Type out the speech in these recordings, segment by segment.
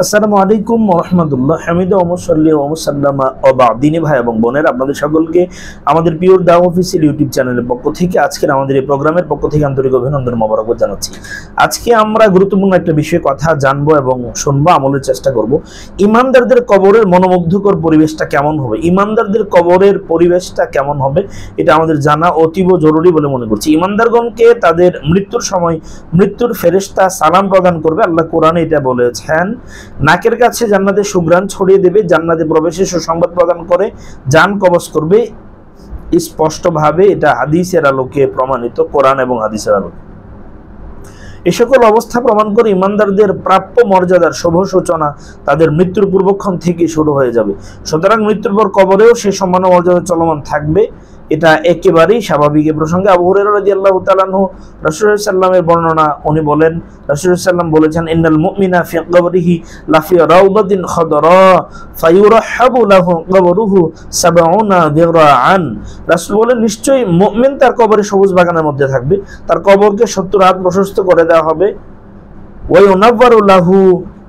আসসালামু আলাইকুম রহমতুল্লাহ হামিদা ওমসাল্লি ওমসাল্লামা ওবা দিনী ভাই এবং বোনের, আপনাদের সকলকে আমাদের পিওর দাও অফিসিয়াল ইউটিউব চ্যানেলের পক্ষ থেকে আজকের আমাদের এই প্রোগ্রামের পক্ষ থেকে আন্তরিক অভিনন্দন মোবারকবাদ জানাচ্ছি। আজকে আমরা গুরুত্বপূর্ণ একটা বিষয়ে কথা জানবো এবং শুনবো, আমলের চেষ্টা করব। ইমানদারদের কবরের মনোমুগ্ধকর পরিবেশটা কেমন হবে, ইমানদারদের কবরের পরিবেশটা কেমন হবে, এটা আমাদের জানা অতীব জরুরি বলে মনে করছি। ইমানদারগণকে তাদের মৃত্যুর সময় মৃত্যুর ফেরেশতা সালাম প্রদান করবে। আল্লাহ কোরআনে এটা বলেছেন, নাকের কাছে জান্নাতের সুঘ্রাণ ছড়িয়ে দেবে, জান্নাতে প্রবেশের সুসংবাদ প্রদান করে জান কবজ করবে। স্পষ্টভাবে এটা হাদিসের আলোকে প্রমাণিত, কোরআন এবং হাদিসের আলোকে। এ সকল অবস্থা প্রমাণ করে ইমানদারদের প্রাপ্য মর্যাদার শুভ সূচনা তাদের মৃত্যুর পূর্বক্ষণ থেকে শুরু হয়ে যাবে। সুতরাং মৃত্যুর পর কবরেও সে সম্মান ও মর্যাদা চলমান থাকবে, এটা একেবারেই স্বাভাবিক। এ প্রসঙ্গে আবু হুরায়রা রাদিয়াল্লাহু তাআলা আনহু রাসূলুল্লাহ সাল্লাল্লাহু আলাইহি ওয়াসাল্লামের বর্ণনা উনি বলেন, রাসূলুল্লাহ সাল্লাল্লাহু আলাইহি ওয়াসাল্লাম বলেছেন, ইন্নাল মুমিনা ফি কবরিহি লাফি রাউদাতিন খাদরা ফায়ুরহাবু লাহু কবরুহু 70 দিরআন। রাসূল বলেন, নিশ্চয়ই মুমিন তার কবরে সবুজ বাগানের মধ্যে থাকবে, তার কবরকে 70 হাত প্রশস্ত করে দেওয়া হবে। ওয়া ইউনাওয়ারু লাহু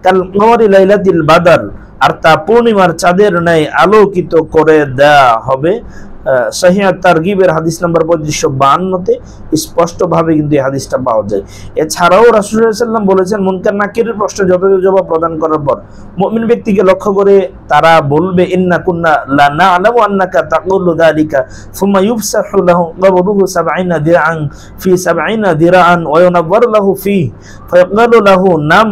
কাল কমারি লাইলাতিল বাদর, আর তা পূর্ণিমার চাঁদের ন্যায় আলোকিত করে দেওয়া হবে। সহিহ তারগিবের হাদিস নম্বর 3552-তে স্পষ্টভাবে কিন্তু এই হাদিসটা পাওয়া যায়। এছাড়াও রাসূলুল্লাহ সাল্লাল্লাহু আলাইহি ওয়াসাল্লাম বলেছেন, মুনকার নাকিরের প্রশ্নে যথাযথ জবাব প্রদান করার পর মুমিন ব্যক্তিকে লক্ষ্য করে তারা বলবে, ইন্না কুন্না লা না'লামু আন্নাকা তাকুলু যালিকা সুম্মা ইউফসাহু লাহু কবরুহু 70 দিরআন ফি 70 দিরআন ওয়া ইউনাওয়ারু লাহু ফি ফায়াকালু লাহু নাম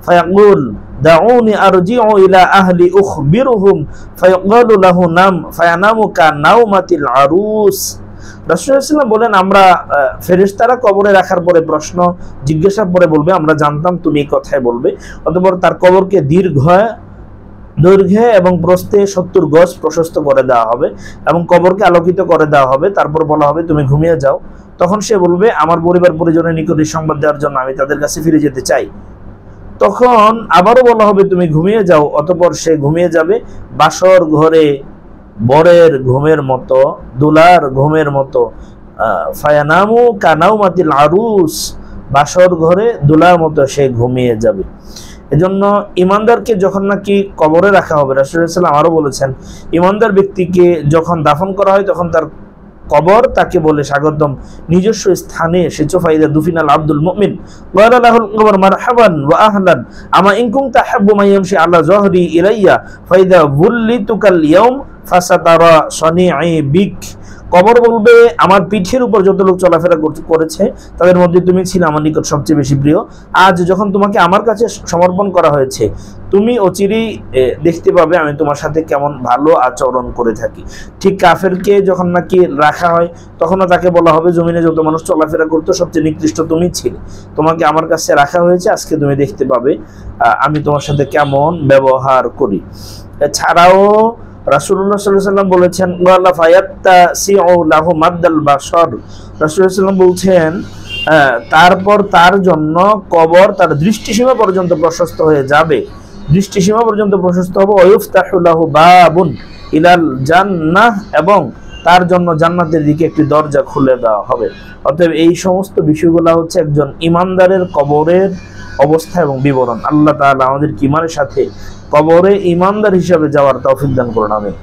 ফায়াকুল দাউনি আরজিউ ইলা আহলি উখবিরুহুম ফায়াকালু লাহু নাম ফায়ানামু কানাউমাতিল আরুস। রাসূলুল্লাহ সাল্লাল্লাহু আলাইহি ওয়াসাল্লাম বলেন, আমরা ফেরেশতারা কবরে রাখার পরে প্রশ্ন জিজ্ঞাসা পরে বলবে, আমরা জানতাম তুমি এই কথাই বলবে। অতঃপর তার কবরকে দৈর্ঘ্যে এবং প্রস্থে 70 গজ প্রশস্ত করে দেওয়া হবে এবং কবরকে আলোকিত করে দেওয়া হবে। তারপর বলা হবে, তুমি ঘুমিয়ে যাও। তখন সে বলবে, আমার পরিবার পরিজনের নিকট এই সংবাদ দেওয়ার জন্য আমি তাদের কাছে ফিরে যেতে চাই। তখন আবারও বলা হবে, তুমি ঘুমিয়ে যাও। অতঃপর সে ঘুমিয়ে যাবে বাসর ঘরে বরের ঘুমের মতো, দুলার ঘুমের মতো। ফায়ানামু কানাউমাতিল আরুস, বাসর ঘরে দুলার মতো সে ঘুমিয়ে যাবে। এজন্য ইমানদারকে যখন নাকি কবরে রাখা হবে, রাসূলুল্লাহ সাল্লাল্লাহু আলাইহি ওয়াসাল্লাম আরো বলেছেন, ইমানদার ব্যক্তিকে যখন দাফন করা হয় তখন তার কবর তাকে বলে স্বাগতম নিজস্ব স্থানে এসেছো। ফাইদা দুফিনাল আব্দুল মুমিন ওয়ালা লাহুল কবর মারহাবান ওয়া আহলান আমা ইন কুনতা তাহাব্বু মা ইয়ামশি আলা যহরি ইলাইয়া ফাইদা বুল্লিতুকাল ইয়াউম ফাসাতারা সনি'i বিক। কবর বলবে, আমার পিঠের উপর যত লোক চলাফেরা করেছে তাদের মধ্যে তুমি ছিলে আমার নিকট সবচেয়ে বেশি প্রিয়। আজ যখন তোমাকে আমার কাছে সমর্পণ করা হয়েছে, তুমি অচিরেই দেখতে পাবে আমি তোমার সাথে কেমন ভালো আচরণ করে থাকি। ঠিক কাফেরকে যখন নাকি রাখা হয় তখনও তাকে বলা হবে, জমিনে যত মানুষ চলাফেরা করতো সবচেয়ে নিকৃষ্ট তুমি ছিলে, তোমাকে আমার কাছে রাখা হয়েছে, আজকে তুমি দেখতে পাবে আমি তোমার সাথে কেমন ব্যবহার করি। এছাড়াও রাসূলুল্লাহ সাল্লাল্লাহু আলাইহি ওয়াসাল্লাম বলেছেন, ওয়ালা ফায়াত্তাসিউ লাহু মাদ্দাল বাশর। রাসূলুল্লাহ সাল্লাল্লাহু আলাইহি ওয়াসাল্লাম বলছেন, তারপর তার জন্য কবর তার দৃষ্টিসীমা পর্যন্ত প্রশস্ত হয়ে যাবে, দৃষ্টিসীমা পর্যন্ত প্রশস্ত হবে। ওয়ায়ুফতাহু লাহু বাবুন ইলাল জান্নাহ, এবং তার জন্য জান্নাতের দিকে একটি দরজা খুলে দেওয়া হবে। অতএব এই সমস্ত বিষয়গুলো হচ্ছে একজন ইমানদারের কবরের অবস্থা এবং বিবরণ। আল্লাহ তাআলা আমাদের ইমানের সাথে কবরে ইমানদার হিসাবে যাওয়ার তৌফিক দান করুন, আমিন।